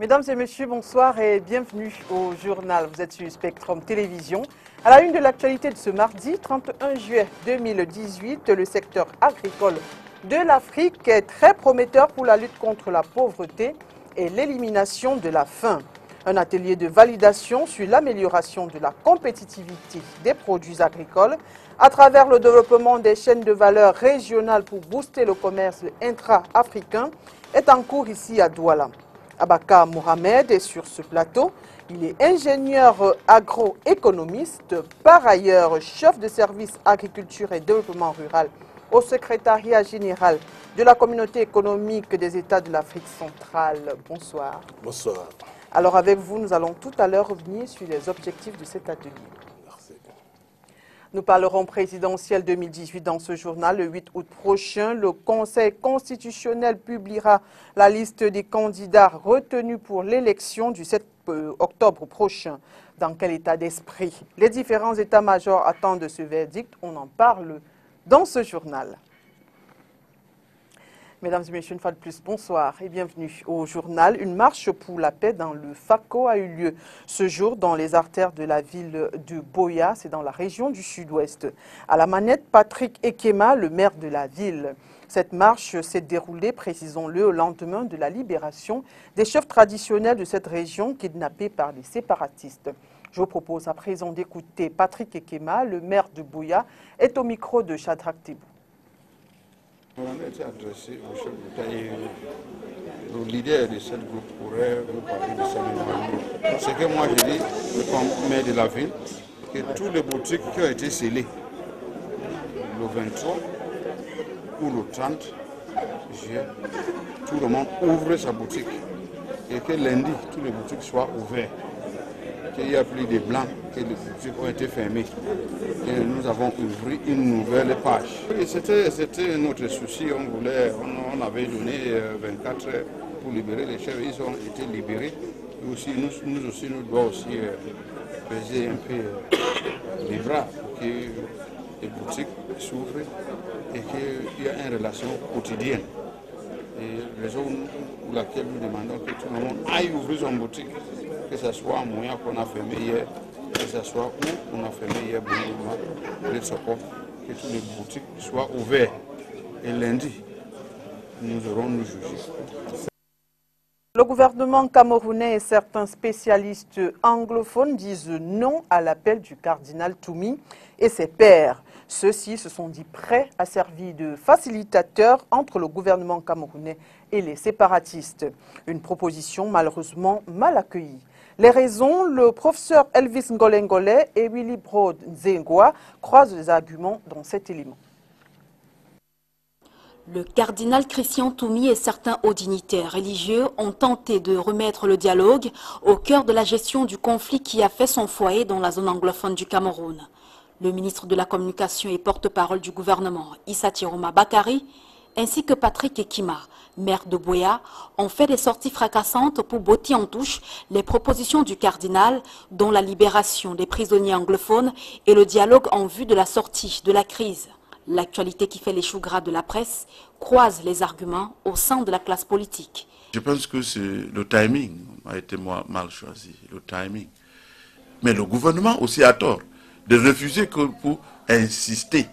Mesdames et messieurs, bonsoir et bienvenue au journal. Vous êtes sur Spectrum Télévision. À la une de l'actualité de ce mardi 31 juillet 2018, le secteur agricole de l'Afrique est très prometteur pour la lutte contre la pauvreté et l'élimination de la faim. Un atelier de validation sur l'amélioration de la compétitivité des produits agricoles à travers le développement des chaînes de valeur régionales pour booster le commerce intra-africain est en cours ici à Douala. Abaka Mohamed est sur ce plateau. Il est ingénieur agroéconomiste, par ailleurs chef de service agriculture et développement rural au secrétariat général de la communauté économique des États de l'Afrique centrale. Bonsoir. Bonsoir. Alors avec vous, nous allons tout à l'heure revenir sur les objectifs de cet atelier. Merci. Nous parlerons présidentiel 2018 dans ce journal. Le 8 août prochain, le Conseil constitutionnel publiera la liste des candidats retenus pour l'élection du 7 octobre prochain. Dans quel état d'esprit les différents états-majors attendent ce verdict? On en parle dans ce journal. Mesdames et messieurs, une fois de plus, bonsoir et bienvenue au journal. Une marche pour la paix dans le Fako a eu lieu ce jour dans les artères de la ville de Boya, c'est dans la région du sud-ouest. À la manette, Patrick Ekema, le maire de la ville. Cette marche s'est déroulée, précisons-le, au lendemain de la libération des chefs traditionnels de cette région kidnappés par les séparatistes. Je vous propose à présent d'écouter Patrick Ekema, le maire de Boya, est au micro de Shadrach Tebou. On a été adressé au chef d'État et le leader de ce groupe pourrait vous parler de ça. Ce que moi je dis, comme maire de la ville, que tous les boutiques qui ont été scellées le 23 ou le 30 juillet, tout le monde ouvre sa boutique et que lundi, tous les boutiques soient ouvertes. Qu'il n'y a plus de blancs, que les boutiques ont été fermées, que nous avons ouvert une nouvelle page. C'était notre souci, on avait donné 24 heures pour libérer les chefs, ils ont été libérés. Et aussi, nous aussi, nous devons aussi peser un peu les bras pour que les boutiques s'ouvrent et qu'il y ait une relation quotidienne. Et raison pour laquelle nous demandons que tout le monde aille ouvrir son boutique. Que ce soit à Moya qu'on a fermé hier, que ce soit où on a fermé hier, que toutes les boutiques soient ouvertes. Et lundi, nous aurons nous juger. Le gouvernement camerounais et certains spécialistes anglophones disent non à l'appel du cardinal Toumi et ses pairs. Ceux-ci se sont dit prêts à servir de facilitateurs entre le gouvernement camerounais et les séparatistes. Une proposition malheureusement mal accueillie. Les raisons, le professeur Elvis Ngolengole et Willy Brod Nzengwa croisent les arguments dans cet élément. Le cardinal Christian Toumi et certains hauts dignitaires religieux ont tenté de remettre le dialogue au cœur de la gestion du conflit qui a fait son foyer dans la zone anglophone du Cameroun. Le ministre de la Communication et porte-parole du gouvernement, Issa Tiroma Bakari, ainsi que Patrick Ekema, maire de Boya, ont fait des sorties fracassantes pour botter en touche les propositions du cardinal, dont la libération des prisonniers anglophones et le dialogue en vue de la sortie de la crise. L'actualité qui fait les choux gras de la presse croise les arguments au sein de la classe politique. Je pense que le timing a été mal choisi, le timing. Mais le gouvernement aussi a tort de refuser pour insister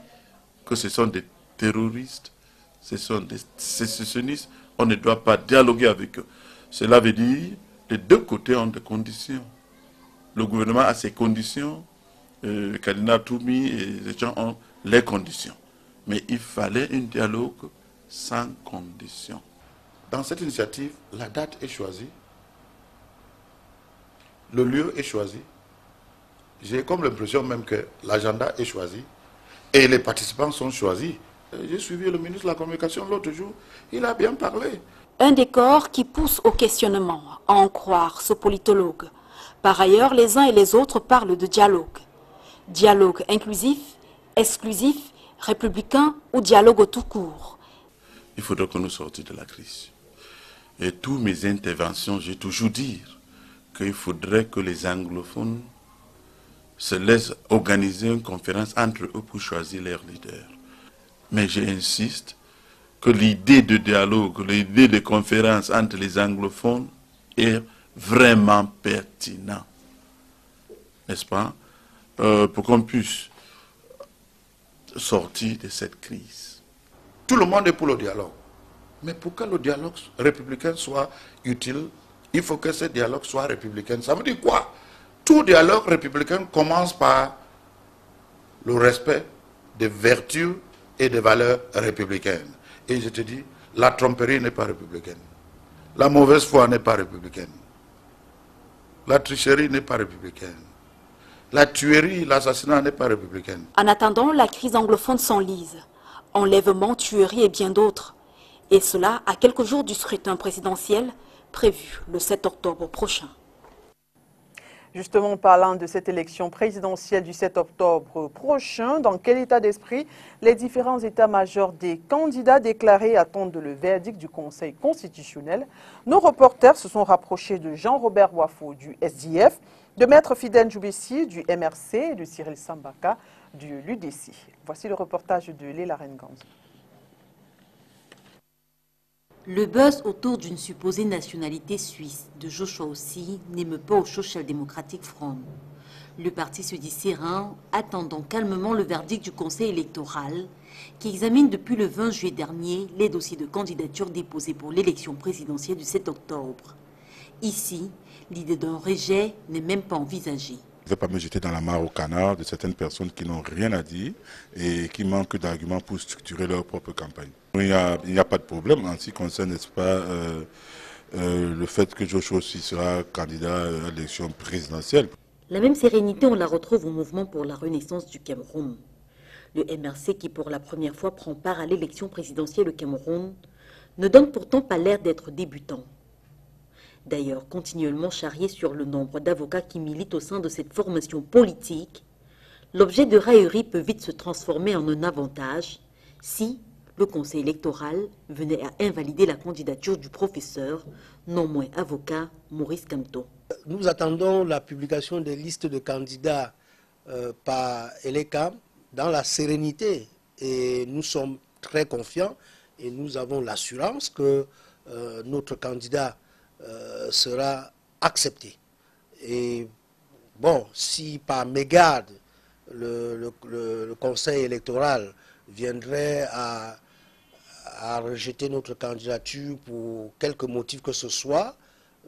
que ce sont des terroristes, ce sont des sécessionnistes, on ne doit pas dialoguer avec eux. Cela veut dire que les deux côtés ont des conditions. Le gouvernement a ses conditions, le cardinal Toumi et les gens ont les conditions. Mais il fallait un dialogue sans condition. Dans cette initiative, la date est choisie, le lieu est choisi. J'ai comme l'impression même que l'agenda est choisi et les participants sont choisis. J'ai suivi le ministre de la Communication l'autre jour, il a bien parlé. Un décor qui pousse au questionnement, à en croire ce politologue. Par ailleurs, les uns et les autres parlent de dialogue. Dialogue inclusif, exclusif, républicain ou dialogue au tout court. Il faudra que nous sortions de la crise. Et toutes mes interventions, j'ai toujours dit qu'il faudrait que les anglophones se laissent organiser une conférence entre eux pour choisir leurs leaders. Mais j'insiste que l'idée de dialogue, l'idée de conférence entre les anglophones est vraiment pertinents, n'est-ce pas, pour qu'on puisse sortir de cette crise. Tout le monde est pour le dialogue. Mais pour que le dialogue républicain soit utile, il faut que ce dialogue soit républicain. Ça veut dire quoi? Tout dialogue républicain commence par le respect des vertus et des valeurs républicaines. Et je te dis, la tromperie n'est pas républicaine. La mauvaise foi n'est pas républicaine. La tricherie n'est pas républicaine. La tuerie, l'assassinat n'est pas républicaine. En attendant, la crise anglophone s'enlise. Enlèvement, tuerie et bien d'autres. Et cela à quelques jours du scrutin présidentiel prévu le 7 octobre prochain. Justement, parlant de cette élection présidentielle du 7 octobre prochain, dans quel état d'esprit les différents états-majors des candidats déclarés attendent le verdict du Conseil constitutionnel? Nos reporters se sont rapprochés de Jean-Robert Wafo du SDF, de Maître Fidèle Djoubessi du MRC et de Cyril Sambaka du l'UDC. Voici le reportage de Léla Renganz. Le buzz autour d'une supposée nationalité suisse de Joshua Ossi n'émeut pas au Social Democratic Front. Le parti se dit serein, attendant calmement le verdict du Conseil électoral qui examine depuis le 20 juillet dernier les dossiers de candidature déposés pour l'élection présidentielle du 7 octobre. Ici, l'idée d'un rejet n'est même pas envisagée. Je ne vais pas me jeter dans la mare au canard de certaines personnes qui n'ont rien à dire et qui manquent d'arguments pour structurer leur propre campagne. Il n'y a pas de problème en ce qui concerne, n'est-ce pas, le fait que Joshua Ossi sera candidat à l'élection présidentielle. La même sérénité, on la retrouve au mouvement pour la renaissance du Cameroun. Le MRC, qui pour la première fois prend part à l'élection présidentielle au Cameroun, ne donne pourtant pas l'air d'être débutant. D'ailleurs, continuellement charrié sur le nombre d'avocats qui militent au sein de cette formation politique, l'objet de raillerie peut vite se transformer en un avantage si le Conseil électoral venait à invalider la candidature du professeur, non moins avocat, Maurice Kamto. Nous attendons la publication des listes de candidats par ELECAM dans la sérénité et nous sommes très confiants et nous avons l'assurance que notre candidat sera accepté. Et bon, si par mégarde le Conseil électoral viendrait à rejeter notre candidature pour quelque motif que ce soit,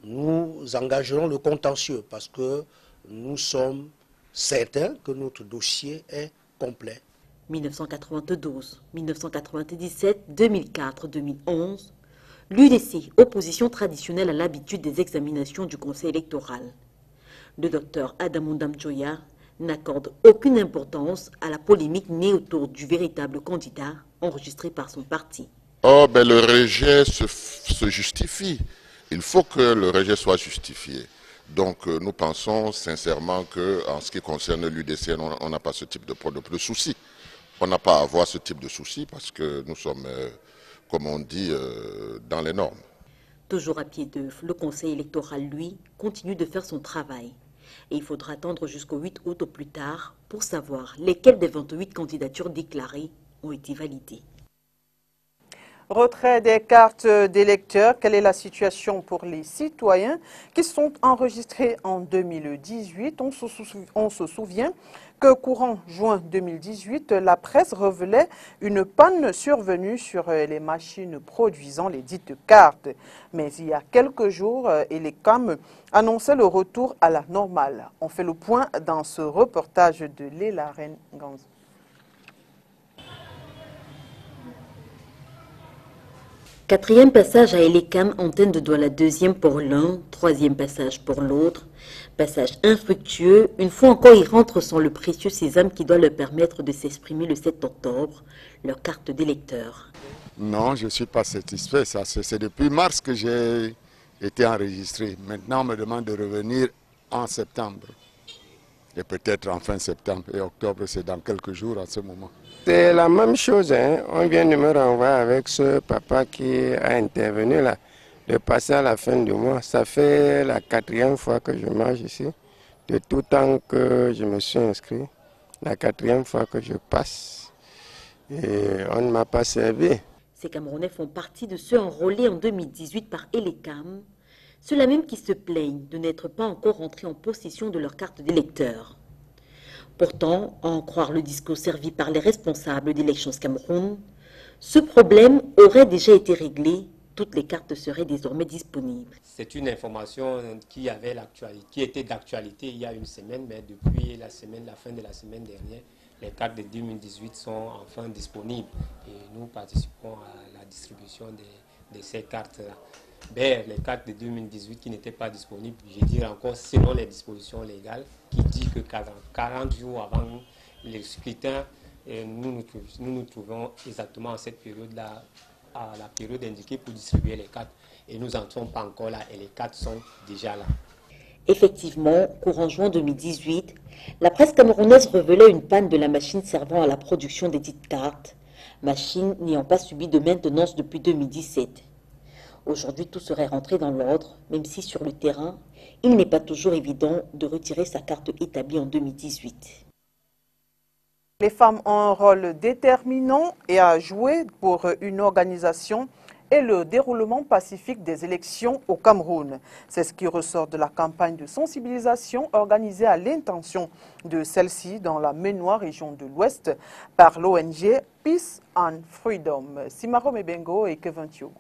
nous engagerons le contentieux parce que nous sommes certains que notre dossier est complet. 1992, 1997, 2004, 2011, l'UDC, opposition traditionnelle à l'habitude des examinations du Conseil électoral. Le docteur Adamou Damjoya n'accorde aucune importance à la polémique née autour du véritable candidat enregistré par son parti. Oh, ben le rejet se justifie. Il faut que le rejet soit justifié. Donc nous pensons sincèrement qu'en ce qui concerne l'UDC, on n'a pas ce type de souci. On n'a pas à avoir ce type de souci parce que nous sommes, comme on dit, dans les normes. Toujours à pied d'œuvre, le Conseil électoral, lui, continue de faire son travail. Et il faudra attendre jusqu'au 8 août au plus tard pour savoir lesquelles des 28 candidatures déclarées ont été validées. Retrait des cartes d'électeurs, quelle est la situation pour les citoyens qui sont enregistrés en 2018? On se souvient que courant juin 2018, la presse révélait une panne survenue sur les machines produisant les dites cartes. Mais il y a quelques jours, ELECAM annonçait le retour à la normale. On fait le point dans ce reportage de Léla Renganz. Quatrième passage à ELECAM, antenne de Douala, deuxième pour l'un, troisième passage pour l'autre. Passage infructueux, une fois encore ils rentrent sans le précieux sésame qui doit leur permettre de s'exprimer le 7 octobre, leur carte d'électeur. Non, je ne suis pas satisfait. C'est depuis mars que j'ai été enregistré. Maintenant, on me demande de revenir en septembre. Et peut-être en fin septembre. Et octobre, c'est dans quelques jours à ce moment. C'est la même chose, hein. On vient de me renvoyer avec ce papa qui a intervenu là, de passer à la fin du mois. Ça fait la 4e fois que je mange ici, de tout temps que je me suis inscrit. La 4e fois que je passe. Et on ne m'a pas servi. Ces Camerounais font partie de ceux enrôlés en 2018 par ELECAM, Ceux-là même qui se plaignent de n'être pas encore entrés en possession de leur carte d'électeur. Pourtant, à en croire le discours servi par les responsables d'Elections Cameroun, ce problème aurait déjà été réglé. Toutes les cartes seraient désormais disponibles. C'est une information qui était d'actualité il y a une semaine, mais depuis la fin de la semaine dernière, les cartes de 2018 sont enfin disponibles et nous participons à la distribution de ces cartes-là. Mais les cartes de 2018 qui n'étaient pas disponibles, je dirais encore selon les dispositions légales, qui dit que 40 jours avant le scrutin, nous nous trouvons exactement à cette période-là, à la période indiquée pour distribuer les cartes. Et nous n'en sommes pas encore là et les cartes sont déjà là. Effectivement, courant juin 2018, la presse camerounaise révélait une panne de la machine servant à la production des dites cartes, machine n'ayant pas subi de maintenance depuis 2017. Aujourd'hui, tout serait rentré dans l'ordre, même si sur le terrain, il n'est pas toujours évident de retirer sa carte établie en 2018. Les femmes ont un rôle déterminant et à jouer pour une organisation et le déroulement pacifique des élections au Cameroun. C'est ce qui ressort de la campagne de sensibilisation organisée à l'intention de celle-ci dans la Ménois, région de l'Ouest, par l'ONG Peace and Freedom. Simaro Mebengo et Kevin Thio.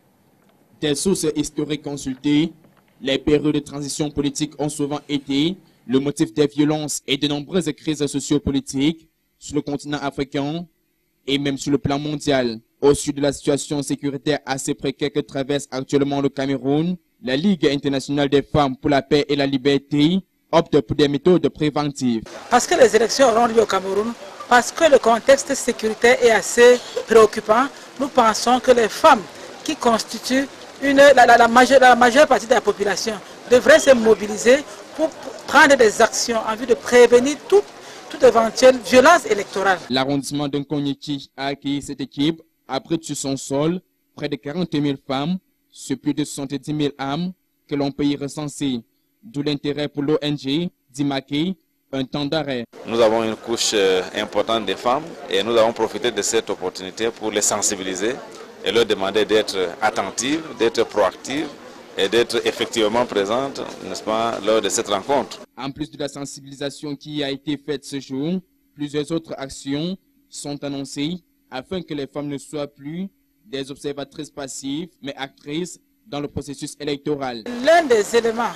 Des sources historiques consultées, les périodes de transition politique ont souvent été le motif des violences et de nombreuses crises sociopolitiques sur le continent africain et même sur le plan mondial. Au sud de la situation sécuritaire assez précaire que traverse actuellement le Cameroun, la Ligue internationale des femmes pour la paix et la liberté opte pour des méthodes préventives. Parce que les élections auront lieu au Cameroun, parce que le contexte sécuritaire est assez préoccupant, nous pensons que les femmes qui constituent la majeure partie de la population devraient se mobiliser pour prendre des actions en vue de prévenir toute éventuelle violence électorale. L'arrondissement de Nkonyeki a accueilli cette équipe, a pris sur son sol près de 40 000 femmes, sur plus de 70 000 âmes que l'on peut y recenser. D'où l'intérêt pour l'ONG d'Imaki, un temps d'arrêt. Nous avons une couche importante de femmes et nous avons profité de cette opportunité pour les sensibiliser et leur demander d'être attentives, d'être proactives et d'être effectivement présentes, n'est-ce pas, lors de cette rencontre. En plus de la sensibilisation qui a été faite ce jour, plusieurs autres actions sont annoncées afin que les femmes ne soient plus des observatrices passives, mais actrices dans le processus électoral. L'un des éléments,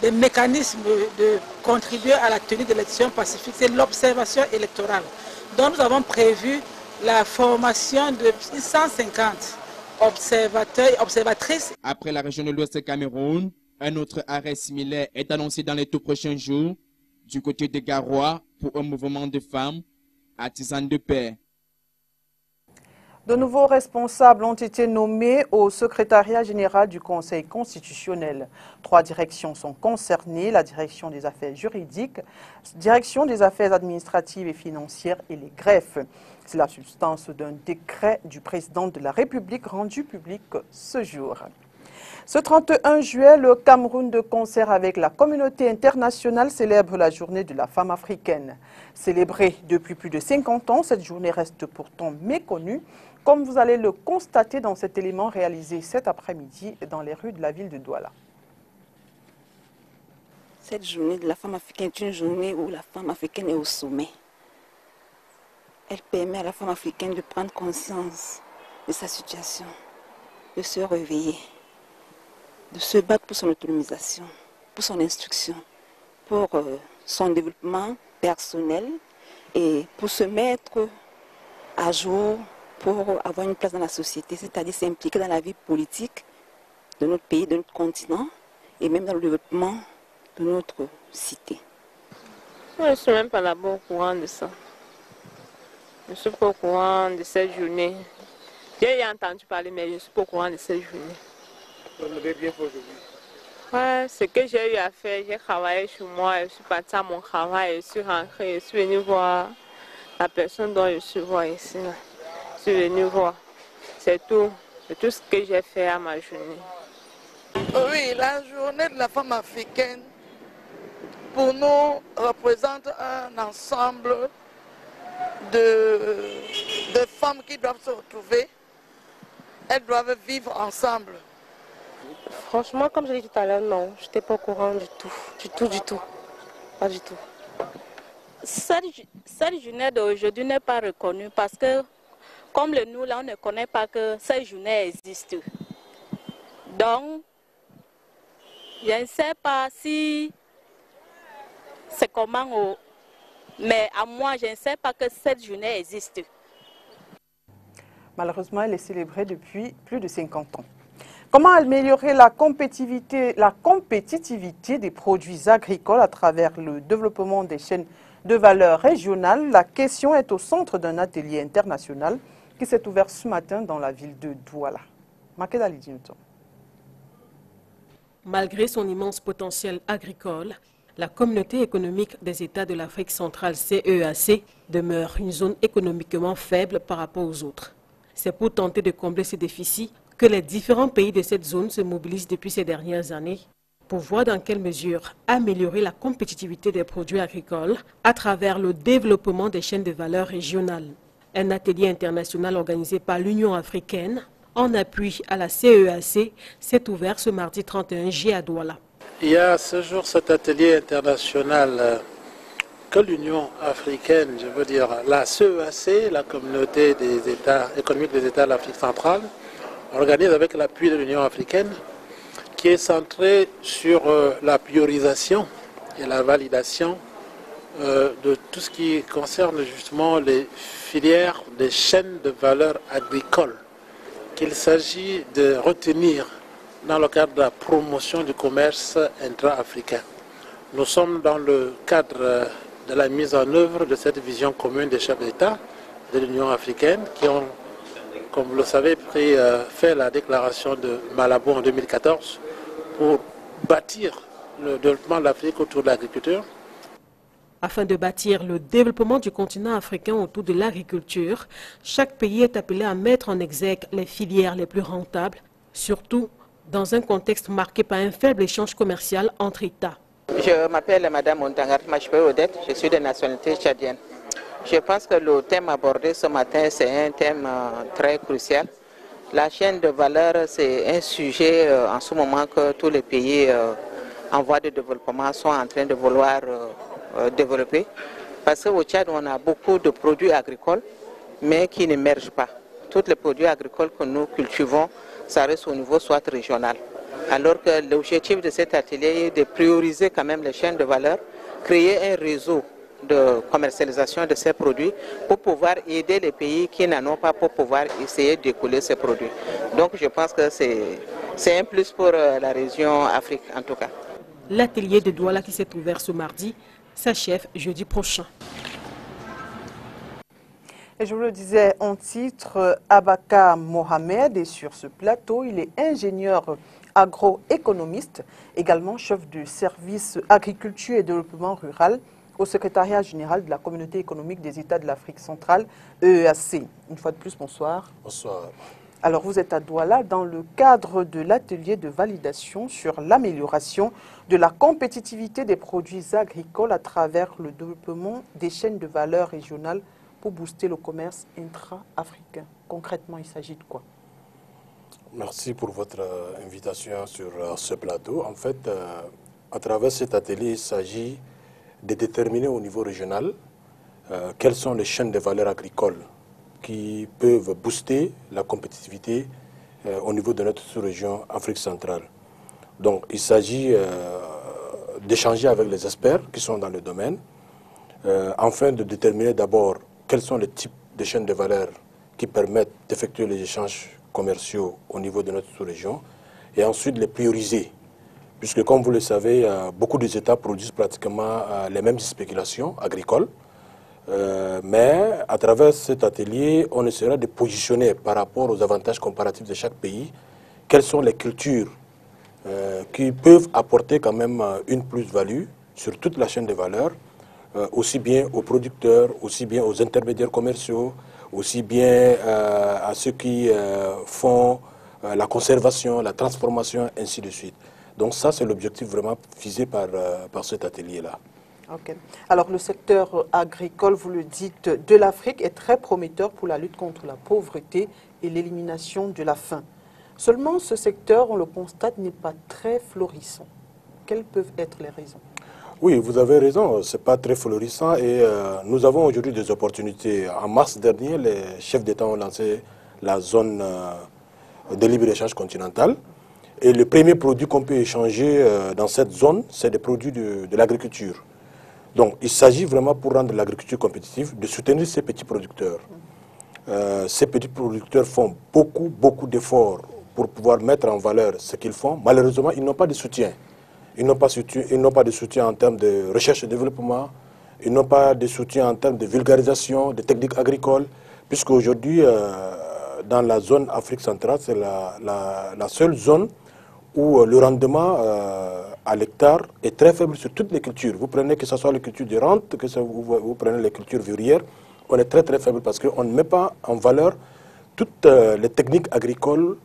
des mécanismes de contribuer à la tenue d'élections pacifiques, c'est l'observation électorale, dont nous avons prévu la formation de 150 observateurs et observatrices. Après la région de l'Ouest Cameroun, un autre arrêt similaire est annoncé dans les tout prochains jours du côté de Garoua pour un mouvement de femmes artisanes de paix. De nouveaux responsables ont été nommés au secrétariat général du Conseil constitutionnel. 3 directions sont concernées, la direction des affaires juridiques, direction des affaires administratives et financières et les greffes. C'est la substance d'un décret du président de la République rendu public ce jour. Ce 31 juillet, le Cameroun, de concert avec la communauté internationale, célèbre la journée de la femme africaine. Célébrée depuis plus de 50 ans, cette journée reste pourtant méconnue, comme vous allez le constater dans cet élément réalisé cet après-midi dans les rues de la ville de Douala. Cette journée de la femme africaine est une journée où la femme africaine est au sommet. Elle permet à la femme africaine de prendre conscience de sa situation, de se réveiller, de se battre pour son autonomisation, pour son instruction, pour son développement personnel et pour se mettre à jour, pour avoir une place dans la société, c'est-à-dire s'impliquer dans la vie politique de notre pays, de notre continent et même dans le développement de notre cité. Moi, je ne suis même pas d'abord au courant de ça. Je ne suis pas au courant de cette journée. J'ai entendu parler, mais je ne suis pas au courant de cette journée. Vous avez bien fait aujourd'hui. Ouais, ce que j'ai eu à faire, j'ai travaillé chez moi, je suis partie à mon travail, je suis rentrée, je suis venue voir la personne dont je suis voir ici. Là. Je suis venue voir. C'est tout ce que j'ai fait à ma journée. Oui, la journée de la femme africaine, pour nous, représente un ensemble de femmes qui doivent se retrouver. Elles doivent vivre ensemble. Franchement, comme je l'ai dit tout à l'heure, non, je n'étais pas au courant du tout. Pas du tout. Cette journée d'aujourd'hui n'est pas reconnue parce que, comme nous, là, on ne connaît pas que cette journée existe. Donc, je ne sais pas si c'est comment, mais à moi, je ne sais pas que cette journée existe. Malheureusement, elle est célébrée depuis plus de 50 ans. Comment améliorer la compétitivité des produits agricoles à travers le développement des chaînes de valeur régionales? La question est au centre d'un atelier international qui s'est ouvert ce matin dans la ville de Douala. Makeda Lidjinto. Malgré son immense potentiel agricole, la communauté économique des États de l'Afrique centrale CEAC demeure une zone économiquement faible par rapport aux autres. C'est pour tenter de combler ces déficits que les différents pays de cette zone se mobilisent depuis ces dernières années pour voir dans quelle mesure améliorer la compétitivité des produits agricoles à travers le développement des chaînes de valeur régionales. Un atelier international organisé par l'Union africaine en appui à la CEAC s'est ouvert ce mardi 31 juillet à Douala. Il y a ce jour cet atelier international que l'Union africaine, je veux dire la CEAC, la communauté des États économiques des États de l'Afrique centrale, organise avec l'appui de l'Union africaine, qui est centré sur la priorisation et la validation de tout ce qui concerne justement les filières des chaînes de valeur agricole qu'il s'agit de retenir dans le cadre de la promotion du commerce intra-africain. Nous sommes dans le cadre de la mise en œuvre de cette vision commune des chefs d'État de l'Union africaine qui ont, comme vous le savez, fait la déclaration de Malabo en 2014 pour bâtir le développement de l'Afrique autour de l'agriculture. Afin de bâtir le développement du continent africain autour de l'agriculture, chaque pays est appelé à mettre en exergue les filières les plus rentables, surtout dans un contexte marqué par un faible échange commercial entre États. Je m'appelle Madame Montangar Machpe Odette, je suis de nationalité tchadienne. Je pense que le thème abordé ce matin, c'est un thème très crucial. La chaîne de valeur, c'est un sujet en ce moment que tous les pays en voie de développement sont en train de vouloir développer. Parce qu'au Tchad, on a beaucoup de produits agricoles, mais qui n'émergent pas. Tous les produits agricoles que nous cultivons, ça reste au niveau soit régional. Alors que l'objectif de cet atelier est de prioriser quand même les chaînes de valeur, créer un réseau de commercialisation de ces produits pour pouvoir aider les pays qui n'en ont pas pour pouvoir essayer d'écouler ces produits. Donc je pense que c'est un plus pour la région Afrique en tout cas. L'atelier de Douala qui s'est ouvert ce mardi s'achève jeudi prochain. Et je vous le disais en titre, Abaka Mohamed est sur ce plateau. Il est ingénieur agroéconomiste, également chef de service agriculture et développement rural au secrétariat général de la communauté économique des États de l'Afrique centrale, EEAC. Une fois de plus, bonsoir. Bonsoir. Alors, vous êtes à Douala dans le cadre de l'atelier de validation sur l'amélioration de la compétitivité des produits agricoles à travers le développement des chaînes de valeur régionales pour booster le commerce intra-africain. Concrètement, il s'agit de quoi? Merci pour votre invitation sur ce plateau. En fait, à travers cet atelier, il s'agit de déterminer au niveau régional quelles sont les chaînes de valeur agricoles qui peuvent booster la compétitivité au niveau de notre sous-région Afrique centrale. Donc, il s'agit d'échanger avec les experts qui sont dans le domaine, afin de déterminer d'abord quels sont les types de chaînes de valeur qui permettent d'effectuer les échanges commerciaux au niveau de notre sous-région, et ensuite les prioriser. Puisque, comme vous le savez, beaucoup des États produisent pratiquement les mêmes spéculations agricoles, mais à travers cet atelier, on essaiera de positionner par rapport aux avantages comparatifs de chaque pays, quelles sont les cultures qui peuvent apporter quand même une plus-value sur toute la chaîne de valeur, aussi bien aux producteurs, aussi bien aux intermédiaires commerciaux, aussi bien à ceux qui font la conservation, la transformation, ainsi de suite. Donc ça, c'est l'objectif vraiment visé par cet atelier-là. Okay. Alors le secteur agricole, vous le dites, de l'Afrique est très prometteur pour la lutte contre la pauvreté et l'élimination de la faim. Seulement, ce secteur, on le constate, n'est pas très florissant. Quelles peuvent être les raisons? Oui, vous avez raison, ce n'est pas très florissant et nous avons aujourd'hui des opportunités. En mars dernier, les chefs d'État ont lancé la zone de libre-échange continentale. Et le premier produit qu'on peut échanger dans cette zone, c'est des produits de l'agriculture. Donc, il s'agit vraiment, pour rendre l'agriculture compétitive, de soutenir ces petits producteurs. Ces petits producteurs font beaucoup d'efforts pour pouvoir mettre en valeur ce qu'ils font. Malheureusement, ils n'ont pas de soutien. Ils n'ont pas de soutien en termes de recherche et développement. Ils n'ont pas de soutien en termes de vulgarisation, de techniques agricoles, puisque aujourd'hui, dans la zone Afrique centrale, c'est la seule zone où le rendement à l'hectare est très faible sur toutes les cultures. Vous prenez que ce soit les cultures de rente, que vous prenez les cultures vivrières, on est très faible parce qu'on ne met pas en valeur toutes les techniques agricoles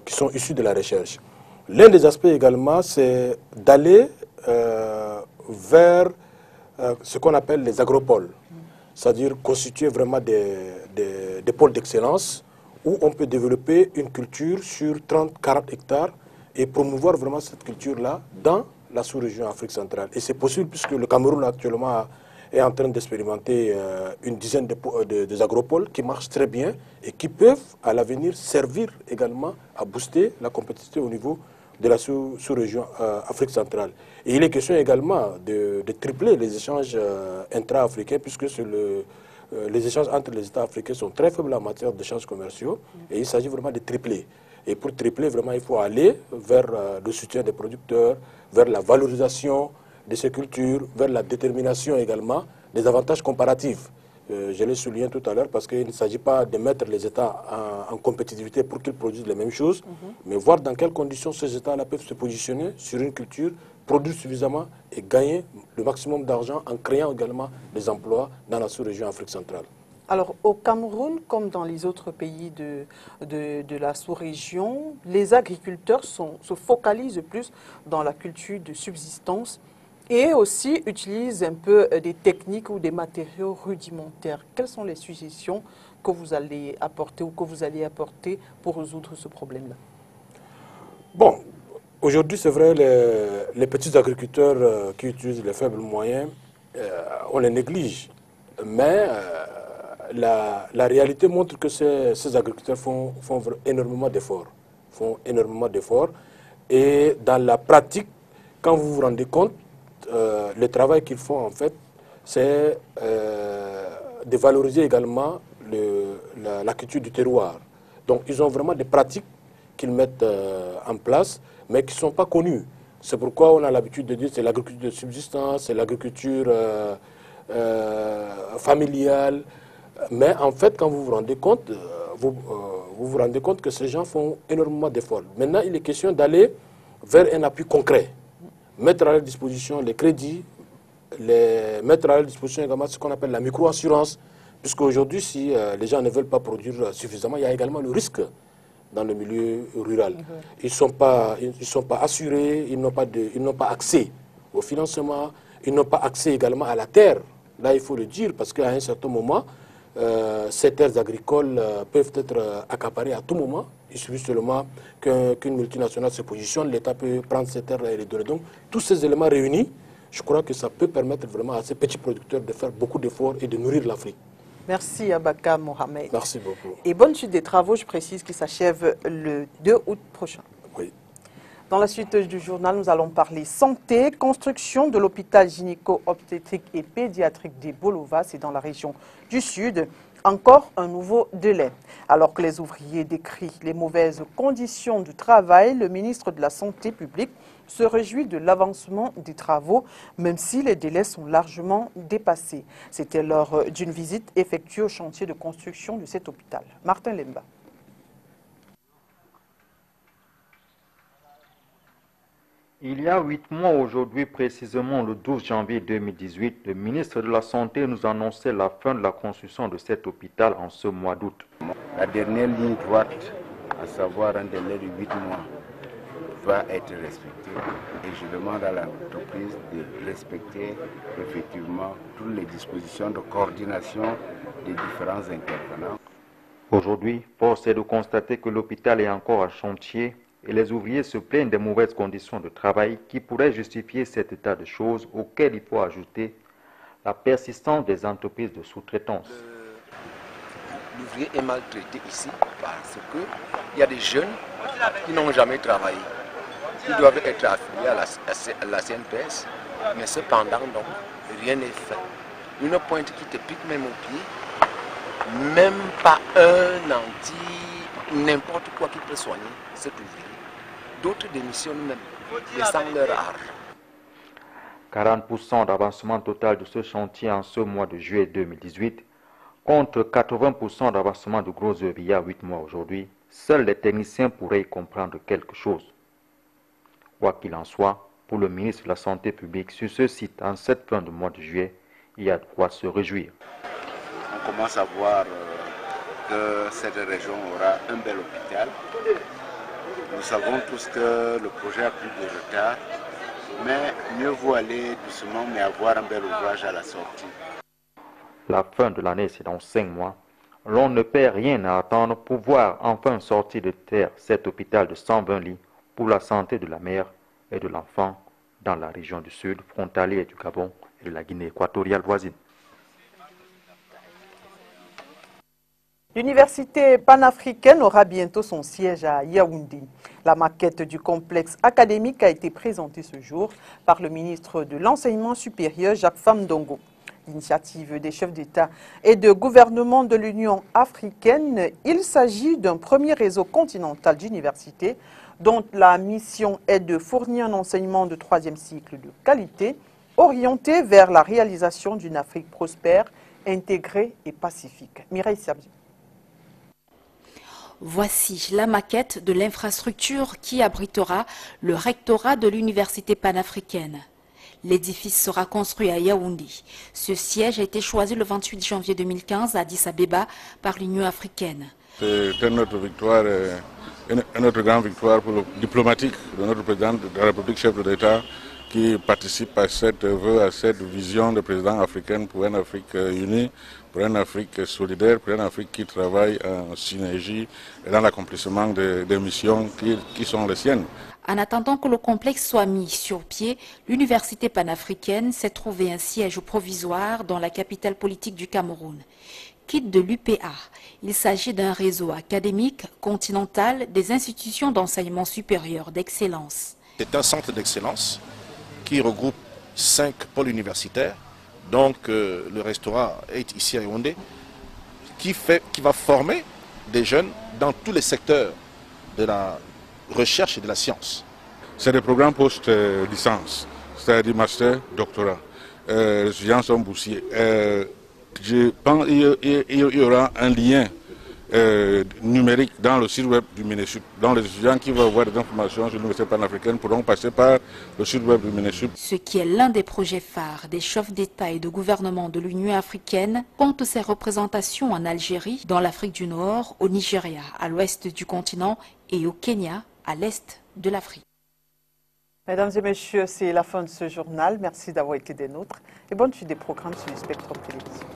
qui sont issues de la recherche. L'un des aspects également, c'est d'aller vers ce qu'on appelle les agropoles, c'est-à-dire constituer vraiment des pôles d'excellence où on peut développer une culture sur 30-40 hectares et promouvoir vraiment cette culture-là dans la sous-région Afrique centrale. Et c'est possible puisque le Cameroun actuellement est en train d'expérimenter une dizaine de agropoles qui marchent très bien et qui peuvent à l'avenir servir également à booster la compétitivité au niveau de la sous-région Afrique centrale. Et il est question également de tripler les échanges intra-africains puisque les échanges entre les États africains sont très faibles en matière d'échanges commerciaux et il s'agit vraiment de tripler. Et pour tripler, vraiment, il faut aller vers le soutien des producteurs, vers la valorisation de ces cultures, vers la détermination également des avantages comparatifs. Je l'ai souligné tout à l'heure parce qu'il ne s'agit pas de mettre les États en compétitivité pour qu'ils produisent les mêmes choses, mais voir dans quelles conditions ces États-là peuvent se positionner sur une culture, produire suffisamment et gagner le maximum d'argent en créant également des emplois dans la sous-région Afrique centrale. Alors, au Cameroun, comme dans les autres pays de la sous-région, les agriculteurs se focalisent plus dans la culture de subsistance et aussi utilisent un peu des techniques ou des matériaux rudimentaires. Quelles sont les suggestions que vous allez apporter ou que vous allez apporter pour résoudre ce problème-là? Bon, aujourd'hui, c'est vrai, les petits agriculteurs qui utilisent les faibles moyens, on les néglige. Mais la réalité montre que ces agriculteurs font énormément d'efforts. Et dans la pratique, quand vous vous rendez compte, le travail qu'ils font, en fait, c'est de valoriser également la culture du terroir. Donc, ils ont vraiment des pratiques qu'ils mettent en place, mais qui ne sont pas connues. C'est pourquoi on a l'habitude de dire que c'est l'agriculture de subsistance, c'est l'agriculture familiale. Mais en fait, quand vous vous rendez compte, vous vous rendez compte que ces gens font énormément d'efforts. Maintenant, il est question d'aller vers un appui concret. Mettre à leur disposition les crédits, mettre à leur disposition également ce qu'on appelle la micro-assurance, puisqu'aujourd'hui, si les gens ne veulent pas produire suffisamment, il y a également le risque dans le milieu rural. Ils ne sont pas assurés, ils n'ont pas accès au financement, ils n'ont pas accès également à la terre. Là, il faut le dire, parce qu'à un certain moment, ces terres agricoles peuvent être accaparées à tout moment. Il suffit seulement qu'une multinationale se positionne, l'État peut prendre ces terres et les donner. Donc, tous ces éléments réunis, je crois que ça peut permettre vraiment à ces petits producteurs de faire beaucoup d'efforts et de nourrir l'Afrique. Merci Abaka Mohamed. Merci beaucoup. Et bonne suite des travaux, je précise, qui s'achèvent le 2 août prochain. Oui. Dans la suite du journal, nous allons parler santé, construction de l'hôpital gynéco-obstétrique et pédiatrique des Bolova, c'est dans la région du Sud. Encore un nouveau délai. Alors que les ouvriers décrient les mauvaises conditions du travail, le ministre de la Santé publique se réjouit de l'avancement des travaux, même si les délais sont largement dépassés. C'était lors d'une visite effectuée au chantier de construction de cet hôpital. Martin Lemba. Il y a 8 mois aujourd'hui, précisément le 12 janvier 2018, le ministre de la Santé nous annonçait la fin de la construction de cet hôpital en ce mois d'août. La dernière ligne droite, à savoir un délai de 8 mois, va être respectée et je demande à l'entreprise de respecter effectivement toutes les dispositions de coordination des différents intervenants. Aujourd'hui, force est de constater que l'hôpital est encore à chantier et les ouvriers se plaignent des mauvaises conditions de travail qui pourraient justifier cet état de choses auquel il faut ajouter la persistance des entreprises de sous-traitance. L'ouvrier est maltraité ici parce qu'il y a des jeunes qui n'ont jamais travaillé. Ils doivent être affiliés à la CNPS, mais cependant, donc, rien n'est fait. Une pointe qui te pique même au pied, même pas un n'importe quoi qui peut soigner cet ouvrier. D'autres démissionnent même, laissant leur art. 40% d'avancement total de ce chantier en ce mois de juillet 2018, contre 80% d'avancement de gros œuvres il y a 8 mois aujourd'hui. Seuls les techniciens pourraient y comprendre quelque chose. Quoi qu'il en soit, pour le ministre de la Santé publique, sur ce site, en cette fin de mois de juillet, il y a de quoi se réjouir. On commence à voir que cette région aura un bel hôpital. Nous savons tous que le projet a pris de retard, mais mieux vaut aller doucement, mais avoir un bel ouvrage à la sortie. La fin de l'année, c'est dans 5 mois. L'on ne perd rien à attendre pour voir enfin sortir de terre cet hôpital de 120 lits pour la santé de la mère et de l'enfant dans la région du Sud, frontalier du Gabon et de la Guinée équatoriale voisine. L'université panafricaine aura bientôt son siège à Yaoundé. La maquette du complexe académique a été présentée ce jour par le ministre de l'Enseignement supérieur, Jacques Famdongo. L'initiative des chefs d'État et de gouvernement de l'Union africaine, il s'agit d'un premier réseau continental d'universités dont la mission est de fournir un enseignement de 3e cycle de qualité orienté vers la réalisation d'une Afrique prospère, intégrée et pacifique. Mireille Sabzi. Voici la maquette de l'infrastructure qui abritera le rectorat de l'université panafricaine. L'édifice sera construit à Yaoundé. Ce siège a été choisi le 28 janvier 2015 à Addis Abeba par l'Union africaine. C'est notre victoire, une autre grande victoire pour le diplomatique de notre président de la République, chef de l'État, qui participe à cette vœu, à cette vision de président africain pour une Afrique unie, pour une Afrique solidaire, pour une Afrique qui travaille en synergie et dans l'accomplissement des missions qui sont les siennes. En attendant que le complexe soit mis sur pied, l'université panafricaine s'est trouvée un siège provisoire dans la capitale politique du Cameroun. Quitte de l'UPA, il s'agit d'un réseau académique continental des institutions d'enseignement supérieur d'excellence. C'est un centre d'excellence qui regroupe 5 pôles universitaires. Donc le restaurant est ici à Yaoundé, qui va former des jeunes dans tous les secteurs de la recherche et de la science. C'est des programmes post-licence, c'est-à-dire master, doctorat. Les étudiants sont boursiers. Je pense qu'il y aura un lien numérique dans le site web du Minesup. Donc les étudiants qui veulent avoir des informations sur l'université panafricaine pourront passer par le site web du Minesup. Ce qui est l'un des projets phares des chefs d'État et de gouvernement de l'Union africaine compte ses représentations en Algérie, dans l'Afrique du Nord, au Nigeria, à l'ouest du continent et au Kenya, à l'est de l'Afrique. Mesdames et messieurs, c'est la fin de ce journal. Merci d'avoir été des nôtres et bonne suite des programmes sur le Spectrum Télévision.